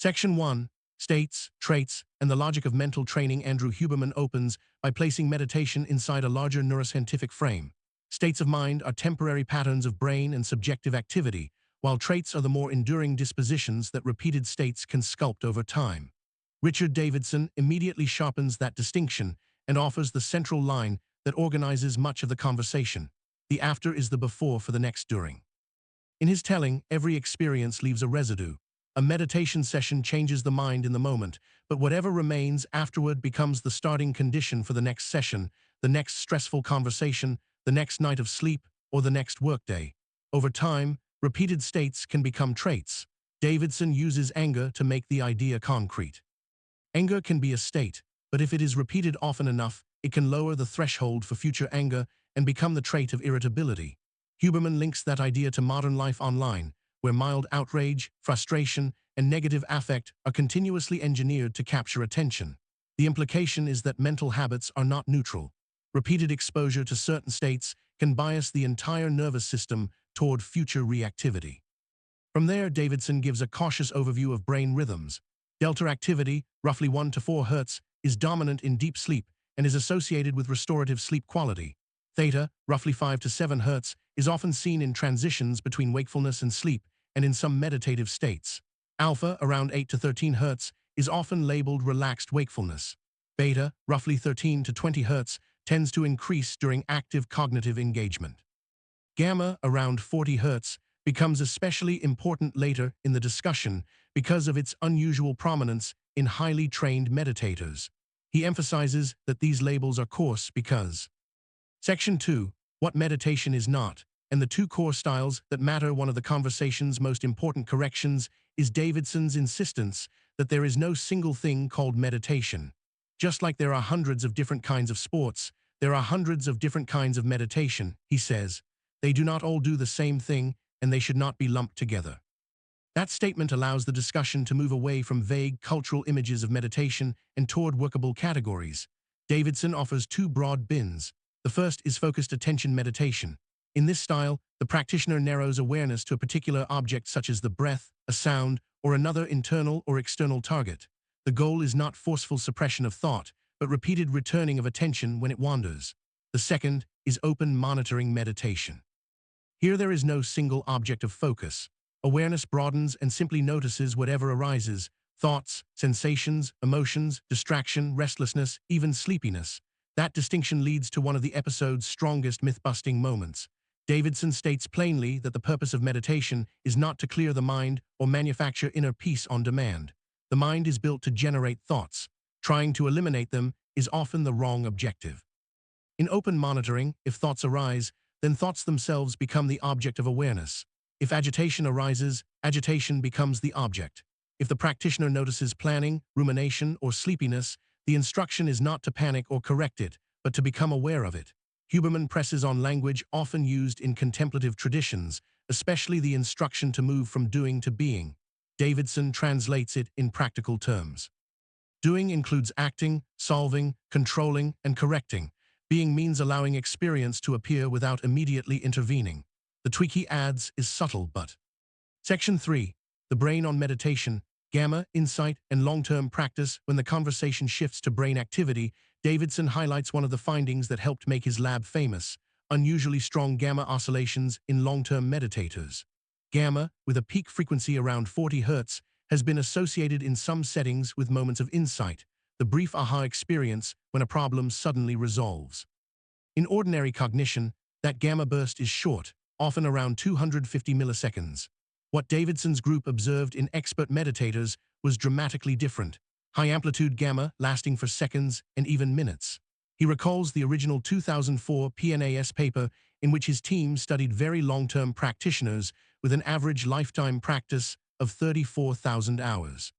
Section 1, States, Traits, and the Logic of Mental Training. Andrew Huberman opens by placing meditation inside a larger neuroscientific frame. States of mind are temporary patterns of brain and subjective activity, while traits are the more enduring dispositions that repeated states can sculpt over time. Richard Davidson immediately sharpens that distinction and offers the central line that organizes much of the conversation. The after is the before for the next during. In his telling, every experience leaves a residue. A meditation session changes the mind in the moment, but whatever remains afterward becomes the starting condition for the next session, the next stressful conversation, the next night of sleep, or the next workday. Over time, repeated states can become traits. Davidson uses anger to make the idea concrete. Anger can be a state, but if it is repeated often enough, it can lower the threshold for future anger and become the trait of irritability. Huberman links that idea to modern life online, where mild outrage, frustration, and negative affect are continuously engineered to capture attention. The implication is that mental habits are not neutral. Repeated exposure to certain states can bias the entire nervous system toward future reactivity. From there, Davidson gives a cautious overview of brain rhythms. Delta activity, roughly 1 to 4 Hz, is dominant in deep sleep and is associated with restorative sleep quality. Theta, roughly 5 to 7 Hz, is often seen in transitions between wakefulness and sleep and in some meditative states. Alpha, around 8 to 13 Hz, is often labeled relaxed wakefulness. Beta, roughly 13 to 20 Hz, tends to increase during active cognitive engagement. Gamma, around 40 Hz, becomes especially important later in the discussion because of its unusual prominence in highly trained meditators. He emphasizes that these labels are coarse because Section 2, What Meditation is Not, and the 2 core styles that matter. One of the conversation's most important corrections is Davidson's insistence that there is no single thing called meditation. Just like there are hundreds of different kinds of sports, there are hundreds of different kinds of meditation, he says. They do not all do the same thing, and they should not be lumped together. That statement allows the discussion to move away from vague cultural images of meditation and toward workable categories. Davidson offers 2 broad bins. The first is focused attention meditation. In this style, the practitioner narrows awareness to a particular object such as the breath, a sound, or another internal or external target. The goal is not forceful suppression of thought, but repeated returning of attention when it wanders. The second is open monitoring meditation. Here there is no single object of focus. Awareness broadens and simply notices whatever arises: thoughts, sensations, emotions, distraction, restlessness, even sleepiness. That distinction leads to one of the episode's strongest myth-busting moments. Davidson states plainly that the purpose of meditation is not to clear the mind or manufacture inner peace on demand. The mind is built to generate thoughts. Trying to eliminate them is often the wrong objective. In open monitoring, if thoughts arise, then thoughts themselves become the object of awareness. If agitation arises, agitation becomes the object. If the practitioner notices planning, rumination, or sleepiness, the instruction is not to panic or correct it, but to become aware of it. Huberman presses on language often used in contemplative traditions, especially the instruction to move from doing to being. Davidson translates it in practical terms. Doing includes acting, solving, controlling, and correcting. Being means allowing experience to appear without immediately intervening. The tweak he adds is subtle but. Section 3. The Brain on Meditation, Gamma, Insight, and Long-Term Practice. When the conversation shifts to brain activity, Davidson highlights one of the findings that helped make his lab famous: unusually strong gamma oscillations in long-term meditators. Gamma, with a peak frequency around 40 Hz, has been associated in some settings with moments of insight, the brief aha experience when a problem suddenly resolves. In ordinary cognition, that gamma burst is short, often around 250 milliseconds. What Davidson's group observed in expert meditators was dramatically different: high-amplitude gamma lasting for seconds and even minutes. He recalls the original 2004 PNAS paper in which his team studied very long-term practitioners with an average lifetime practice of 34,000 hours.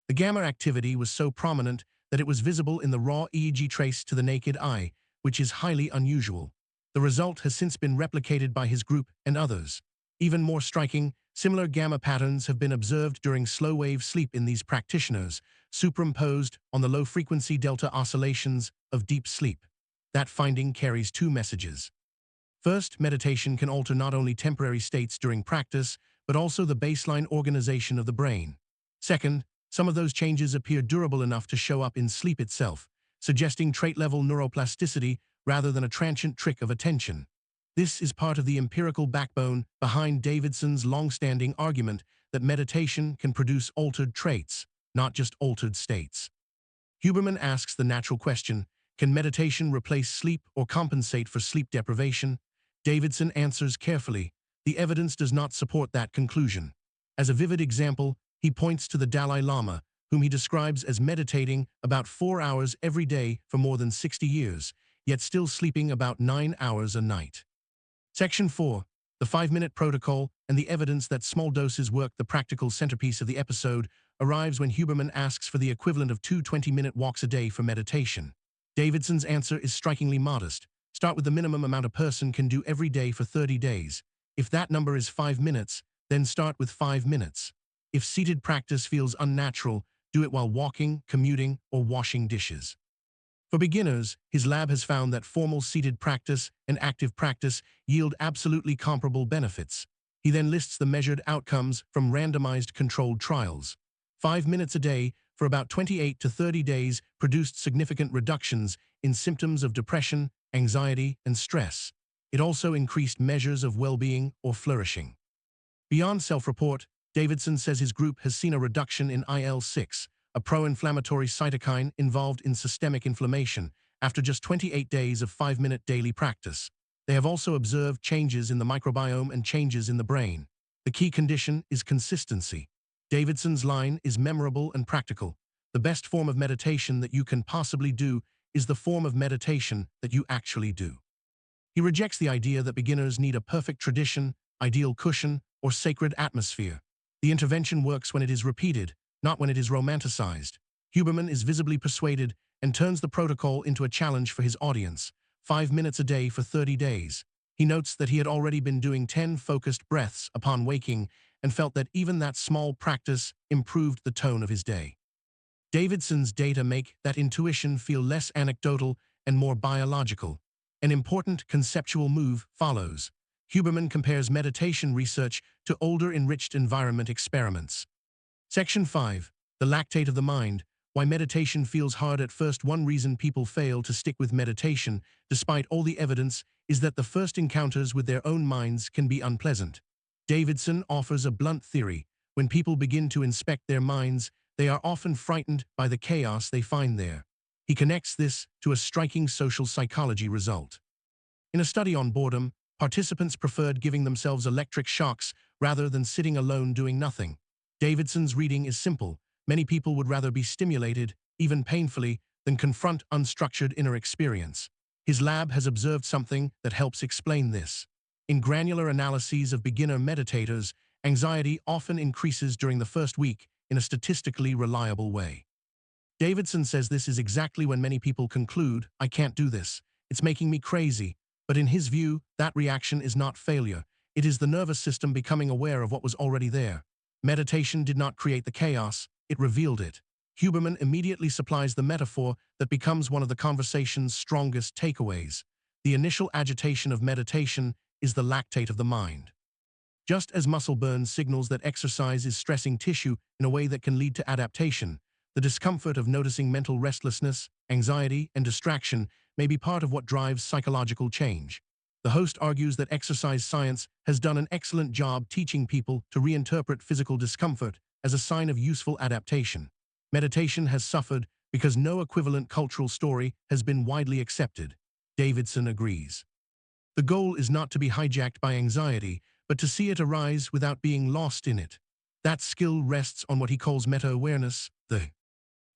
The gamma activity was so prominent that it was visible in the raw EEG trace to the naked eye, which is highly unusual. The result has since been replicated by his group and others. Even more striking, similar gamma patterns have been observed during slow-wave sleep in these practitioners, superimposed on the low-frequency delta oscillations of deep sleep. That finding carries 2 messages. First, meditation can alter not only temporary states during practice, but also the baseline organization of the brain. Second, Some of those changes appear durable enough to show up in sleep itself, suggesting trait-level neuroplasticity rather than a transient trick of attention. This is part of the empirical backbone behind Davidson's long-standing argument that meditation can produce altered traits, not just altered states. Huberman asks the natural question, can meditation replace sleep or compensate for sleep deprivation? Davidson answers carefully, the evidence does not support that conclusion. As a vivid example, he points to the Dalai Lama, whom he describes as meditating about 4 hours every day for more than 60 years, yet still sleeping about 9 hours a night. Section 4. The 5-minute protocol and the evidence that small doses work. The practical centerpiece of the episode arrives when Huberman asks for the equivalent of 2 20-minute walks a day for meditation. Davidson's answer is strikingly modest. Start with the minimum amount a person can do every day for 30 days. If that number is 5 minutes, then start with 5 minutes. If seated practice feels unnatural, do it while walking, commuting, or washing dishes. For beginners, his lab has found that formal seated practice and active practice yield absolutely comparable benefits. He then lists the measured outcomes from randomized controlled trials. 5 minutes a day for about 28 to 30 days produced significant reductions in symptoms of depression, anxiety, and stress. It also increased measures of well-being or flourishing. Beyond self-report, Davidson says his group has seen a reduction in IL-6, a pro-inflammatory cytokine involved in systemic inflammation, after just 28 days of 5-minute daily practice. They have also observed changes in the microbiome and changes in the brain. The key condition is consistency. Davidson's line is memorable and practical. The best form of meditation that you can possibly do is the form of meditation that you actually do. He rejects the idea that beginners need a perfect tradition, ideal cushion, or sacred atmosphere. The intervention works when it is repeated, not when it is romanticized. Huberman is visibly persuaded and turns the protocol into a challenge for his audience, 5 minutes a day for 30 days. He notes that he had already been doing 10 focused breaths upon waking and felt that even that small practice improved the tone of his day. Davidson's data make that intuition feel less anecdotal and more biological. An important conceptual move follows. Huberman compares meditation research to older enriched environment experiments. Section 5. The lactate of the mind. Why meditation feels hard at first. One reason people fail to stick with meditation, despite all the evidence, is that the first encounters with their own minds can be unpleasant. Davidson offers a blunt theory. When people begin to inspect their minds, they are often frightened by the chaos they find there. He connects this to a striking social psychology result. In a study on boredom, participants preferred giving themselves electric shocks rather than sitting alone doing nothing. Davidson's reading is simple. Many people would rather be stimulated, even painfully, than confront unstructured inner experience. His lab has observed something that helps explain this. In granular analyses of beginner meditators, anxiety often increases during the first week in a statistically reliable way. Davidson says this is exactly when many people conclude, I can't do this, it's making me crazy. But in his view, that reaction is not failure. It is the nervous system becoming aware of what was already there. Meditation did not create the chaos, it revealed it. Huberman immediately supplies the metaphor that becomes one of the conversation's strongest takeaways. The initial agitation of meditation is the lactate of the mind. Just as muscle burn signals that exercise is stressing tissue in a way that can lead to adaptation, the discomfort of noticing mental restlessness, anxiety, and distraction may be part of what drives psychological change. The host argues that exercise science has done an excellent job teaching people to reinterpret physical discomfort as a sign of useful adaptation. Meditation has suffered because no equivalent cultural story has been widely accepted. Davidson agrees. The goal is not to be hijacked by anxiety, but to see it arise without being lost in it. That skill rests on what he calls meta-awareness,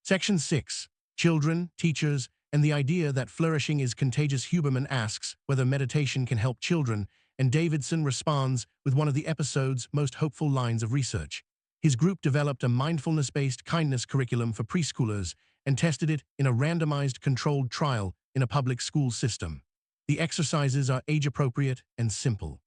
Section 6. Children, teachers, and the idea that flourishing is contagious. Huberman asks whether meditation can help children, and Davidson responds with one of the episode's most hopeful lines of research. His group developed a mindfulness-based kindness curriculum for preschoolers and tested it in a randomized controlled trial in a public school system. The exercises are age-appropriate and simple.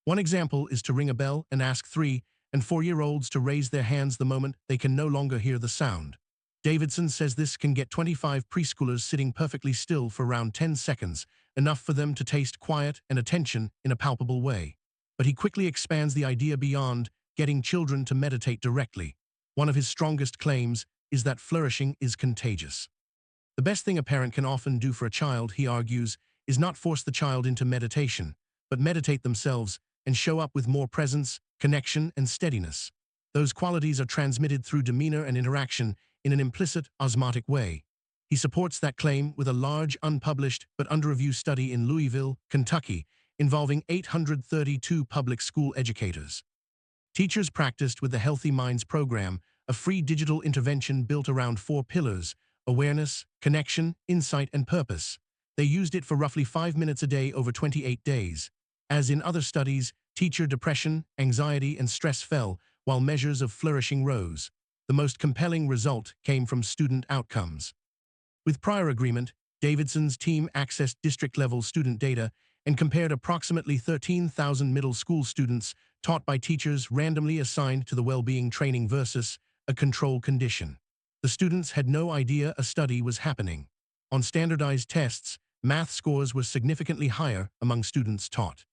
One example is to ring a bell and ask 3- and 4-year-olds to raise their hands the moment they can no longer hear the sound. Davidson says this can get 25 preschoolers sitting perfectly still for around 10 seconds, enough for them to taste quiet and attention in a palpable way. But he quickly expands the idea beyond getting children to meditate directly. One of his strongest claims is that flourishing is contagious. The best thing a parent can often do for a child, he argues, is not force the child into meditation, but meditate themselves and show up with more presence, connection, and steadiness. Those qualities are transmitted through demeanor and interaction in an implicit, osmotic way. He supports that claim with a large, unpublished, but under-review study in Louisville, Kentucky, involving 832 public school educators. Teachers practiced with the Healthy Minds program, a free digital intervention built around 4 pillars: awareness, connection, insight, and purpose. They used it for roughly 5 minutes a day over 28 days. As in other studies, teacher depression, anxiety, and stress fell, while measures of flourishing rose. The most compelling result came from student outcomes. With prior agreement, Davidson's team accessed district-level student data and compared approximately 13,000 middle school students taught by teachers randomly assigned to the well-being training versus a control condition. The students had no idea a study was happening. On standardized tests, math scores were significantly higher among students taught.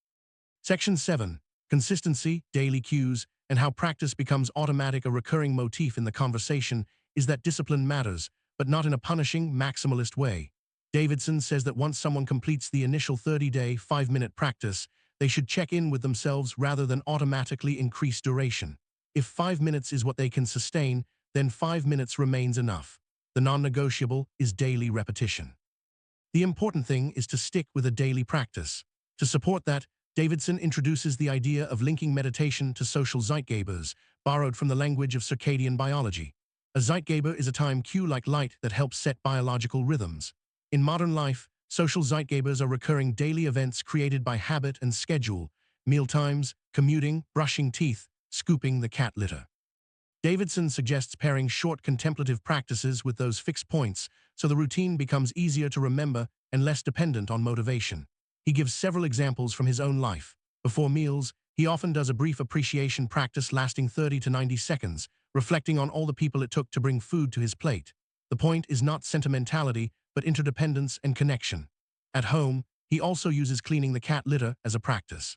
Section 7. Consistency, daily cues, and how practice becomes automatic. A recurring motif in the conversation is that discipline matters, but not in a punishing, maximalist way. Davidson says that once someone completes the initial 30-day, 5-minute practice, they should check in with themselves rather than automatically increase duration. If 5 minutes is what they can sustain, then 5 minutes remains enough. The non-negotiable is daily repetition. The important thing is to stick with a daily practice. To support that, Davidson introduces the idea of linking meditation to social zeitgebers, borrowed from the language of circadian biology. A zeitgeber is a time cue like light that helps set biological rhythms. In modern life, social zeitgebers are recurring daily events created by habit and schedule: mealtimes, commuting, brushing teeth, scooping the cat litter. Davidson suggests pairing short contemplative practices with those fixed points so the routine becomes easier to remember and less dependent on motivation. He gives several examples from his own life. Before meals, he often does a brief appreciation practice lasting 30 to 90 seconds, reflecting on all the people it took to bring food to his plate. The point is not sentimentality, but interdependence and connection. At home, he also uses cleaning the cat litter as a practice.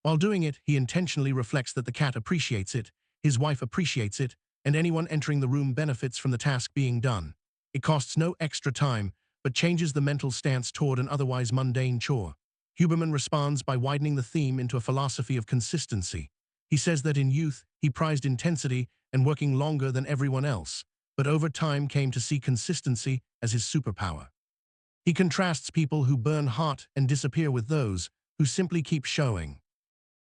While doing it, he intentionally reflects that the cat appreciates it, his wife appreciates it, and anyone entering the room benefits from the task being done. It costs no extra time, but changes the mental stance toward an otherwise mundane chore. Huberman responds by widening the theme into a philosophy of consistency. He says that in youth, he prized intensity and working longer than everyone else, but over time came to see consistency as his superpower. He contrasts people who burn hot and disappear with those who simply keep showing.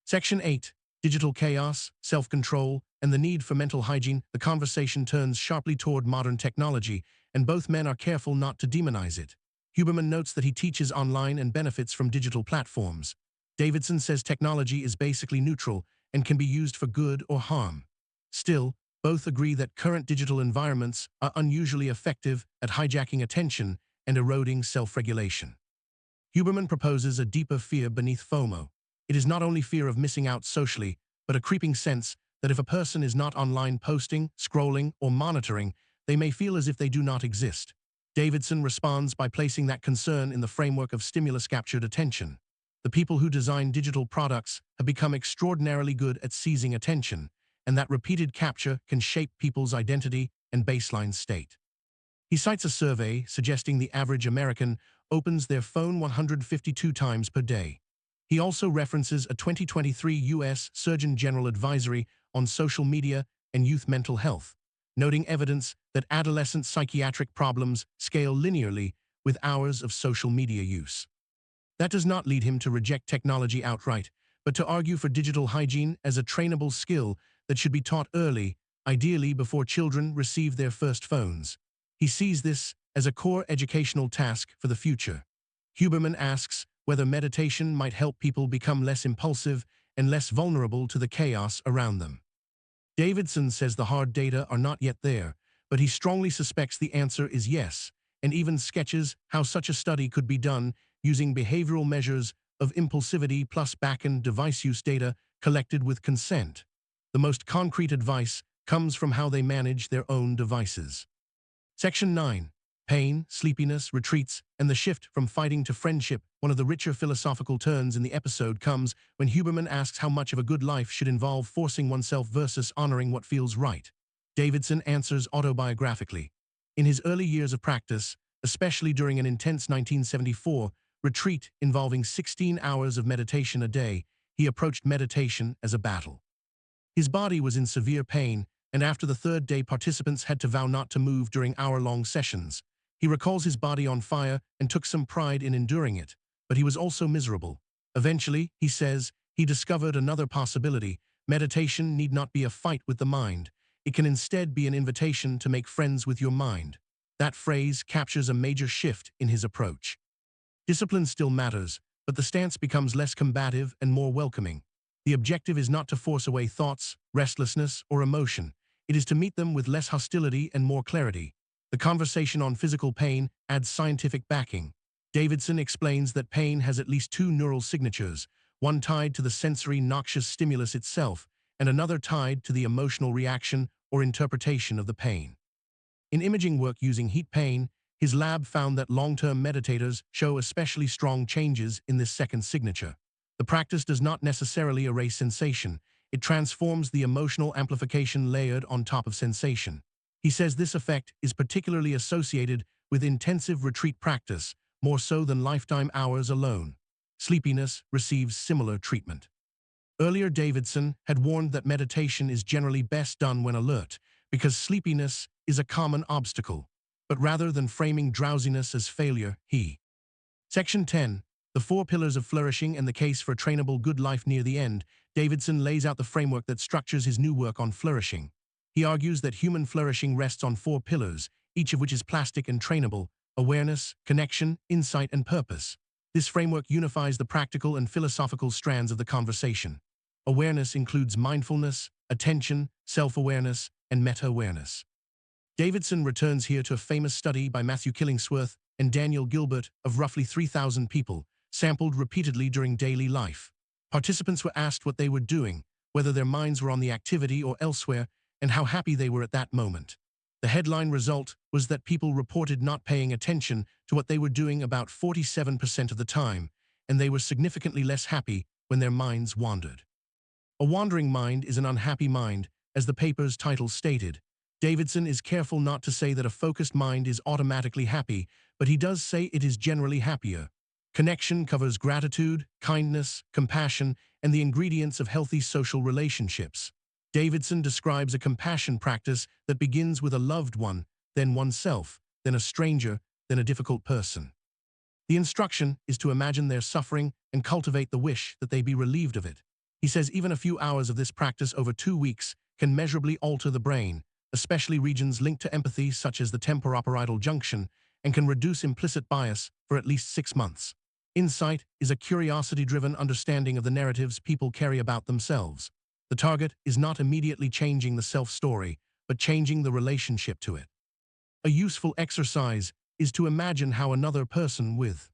Section 8. Digital chaos, self-control, and the need for mental hygiene. The conversation turns sharply toward modern technology, and both men are careful not to demonize it. Huberman notes that he teaches online and benefits from digital platforms. Davidson says technology is basically neutral and can be used for good or harm. Still, both agree that current digital environments are unusually effective at hijacking attention and eroding self-regulation. Huberman proposes a deeper fear beneath FOMO. It is not only fear of missing out socially, but a creeping sense that if a person is not online posting, scrolling, or monitoring, they may feel as if they do not exist. Davidson responds by placing that concern in the framework of stimulus-captured attention. The people who design digital products have become extraordinarily good at seizing attention, and that repeated capture can shape people's identity and baseline state. He cites a survey suggesting the average American opens their phone 152 times per day. He also references a 2023 U.S. Surgeon General advisory on social media and youth mental health, noting evidence that adolescent psychiatric problems scale linearly with hours of social media use. That does not lead him to reject technology outright, but to argue for digital hygiene as a trainable skill that should be taught early, ideally before children receive their first phones. He sees this as a core educational task for the future. Huberman asks whether meditation might help people become less impulsive and less vulnerable to the chaos around them. Davidson says the hard data are not yet there, but he strongly suspects the answer is yes, and even sketches how such a study could be done using behavioral measures of impulsivity plus back-end device use data collected with consent. The most concrete advice comes from how they manage their own devices. Section 9. Pain, sleepiness, retreats, and the shift from fighting to friendship. One of the richer philosophical turns in the episode comes when Huberman asks how much of a good life should involve forcing oneself versus honoring what feels right. Davidson answers autobiographically. In his early years of practice, especially during an intense 1974 retreat involving 16 hours of meditation a day, he approached meditation as a battle. His body was in severe pain, and after the third day participants had to vow not to move during hour-long sessions. He recalls his body on fire and took some pride in enduring it, but he was also miserable. Eventually, he says, he discovered another possibility. Meditation need not be a fight with the mind. It can instead be an invitation to make friends with your mind. That phrase captures a major shift in his approach. Discipline still matters, but the stance becomes less combative and more welcoming. The objective is not to force away thoughts, restlessness, or emotion. It is to meet them with less hostility and more clarity. The conversation on physical pain adds scientific backing. Davidson explains that pain has at least two neural signatures, one tied to the sensory noxious stimulus itself, and another tied to the emotional reaction or interpretation of the pain. In imaging work using heat pain, his lab found that long-term meditators show especially strong changes in this second signature. The practice does not necessarily erase sensation. It transforms the emotional amplification layered on top of sensation. He says this effect is particularly associated with intensive retreat practice, more so than lifetime hours alone. Sleepiness receives similar treatment. Earlier, Davidson had warned that meditation is generally best done when alert, because sleepiness is a common obstacle. But rather than framing drowsiness as failure, Section 10, The Four Pillars of Flourishing and the Case for a Trainable Good Life near the end, Davidson lays out the framework that structures his new work on flourishing. He argues that human flourishing rests on four pillars, each of which is plastic and trainable: awareness, connection, insight, and purpose. This framework unifies the practical and philosophical strands of the conversation. Awareness includes mindfulness, attention, self-awareness, and meta-awareness. Davidson returns here to a famous study by Matthew Killingsworth and Daniel Gilbert of roughly 3,000 people, sampled repeatedly during daily life. Participants were asked what they were doing, whether their minds were on the activity or elsewhere, and how happy they were at that moment. The headline result was that people reported not paying attention to what they were doing about 47% of the time, and they were significantly less happy when their minds wandered. A wandering mind is an unhappy mind, as the paper's title stated. Davidson is careful not to say that a focused mind is automatically happy, but he does say it is generally happier. Connection covers gratitude, kindness, compassion, and the ingredients of healthy social relationships. Davidson describes a compassion practice that begins with a loved one, then oneself, then a stranger, then a difficult person. The instruction is to imagine their suffering and cultivate the wish that they be relieved of it. He says even a few hours of this practice over 2 weeks can measurably alter the brain, especially regions linked to empathy such as the temporoparietal junction, and can reduce implicit bias for at least 6 months. Insight is a curiosity-driven understanding of the narratives people carry about themselves. The target is not immediately changing the self-story, but changing the relationship to it. A useful exercise is to imagine how another person with